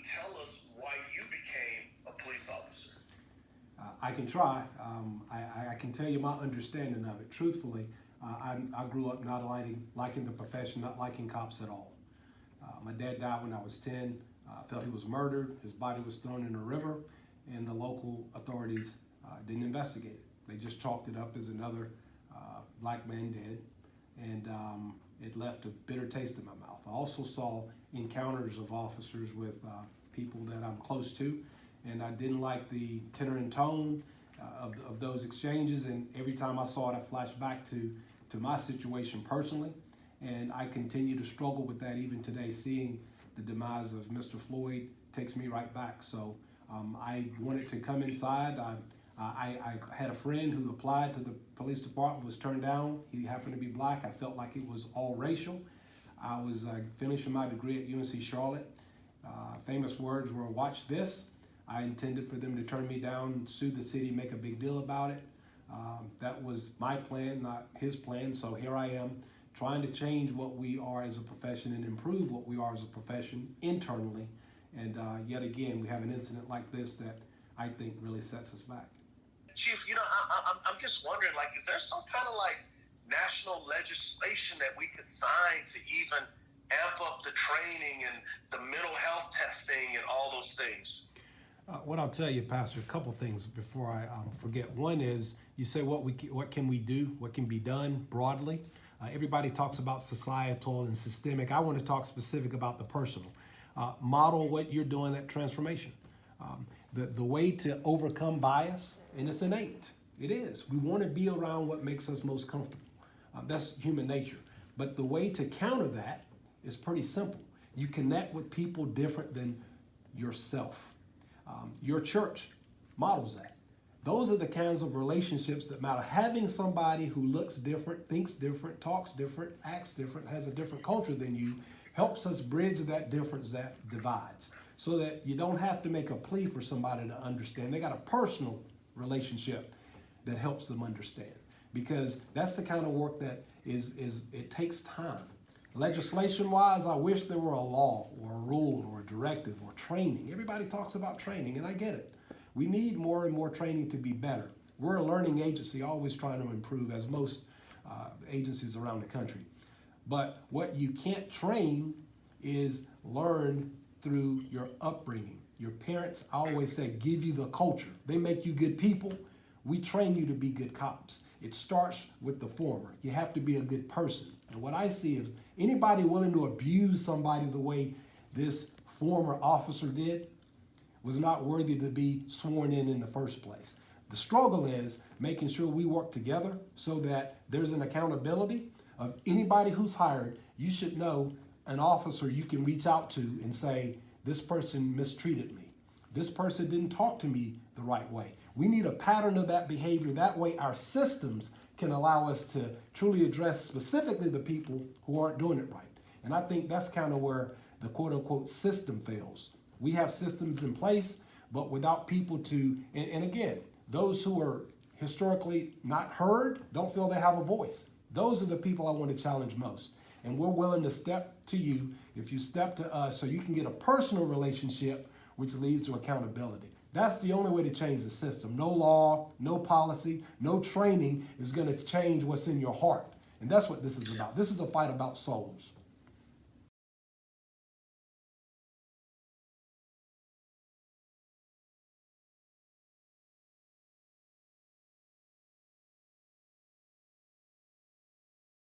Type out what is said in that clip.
tell us why you became a police officer? I can try. I can tell you my understanding of it. Truthfully, I grew up not liking the profession, not liking cops at all. My dad died when I was 10. Felt he was murdered. His body was thrown in a river, and the local authorities didn't investigate it. They just chalked it up as another black man dead, and it left a bitter taste in my mouth. I also saw encounters of officers with people that I'm close to, and I didn't like the tenor and tone of those exchanges, and every time I saw it, I flashed back to my situation personally, and I continue to struggle with that even today. Seeing the demise of Mr. Floyd takes me right back. So I wanted to come inside. I had a friend who applied to the police department, was turned down. He happened to be black. I felt like it was all racial. I was finishing my degree at UNC Charlotte. Famous words were, "Watch this." I intended for them to turn me down, sue the city, make a big deal about it. That was my plan, not his plan. So here I am trying to change what we are as a profession and improve what we are as a profession internally. And yet again, we have an incident like this that I think really sets us back. Chief, I'm just wondering, like, is there some kind of like national legislation that we could sign to even amp up the training and the mental health testing and all those things? What I'll tell you, Pastor, a couple things before I forget. One is, you say what can we do, what can be done broadly. Everybody talks about societal and systemic. I want to talk specific about the personal. Model what you're doing at Transformation. The way to overcome bias, and it's innate. It is. We want to be around what makes us most comfortable. That's human nature. But the way to counter that is pretty simple. You connect with people different than yourself. Your church models that. Those are the kinds of relationships that matter. Having somebody who looks different, thinks different, talks different, acts different, has a different culture than you, helps us bridge that difference that divides, so that you don't have to make a plea for somebody to understand. They got a personal relationship that helps them understand, because that's the kind of work that it takes time. Legislation-wise, I wish there were a law or a rule or a directive or training. Everybody talks about training, and I get it. We need more and more training to be better. We're a learning agency, always trying to improve, as most agencies around the country. But what you can't train is learn through your upbringing. Your parents, I always say, give you the culture. They make you good people. We train you to be good cops. It starts with the former. You have to be a good person. And what I see is anybody willing to abuse somebody the way this former officer did was not worthy to be sworn in the first place. The struggle is making sure we work together so that there's an accountability of anybody who's hired. You should know an officer you can reach out to and say, this person mistreated me. This person didn't talk to me the right way. We need a pattern of that behavior. That way our systems can allow us to truly address specifically the people who aren't doing it right. And I think that's kind of where the quote unquote system fails. We have systems in place, but without people to, and again, those who are historically not heard don't feel they have a voice. Those are the people I want to challenge most. And we're willing to step to you if you step to us, so you can get a personal relationship which leads to accountability. That's the only way to change the system. No law, no policy, no training is going to change what's in your heart. And that's what this is about. This is a fight about souls.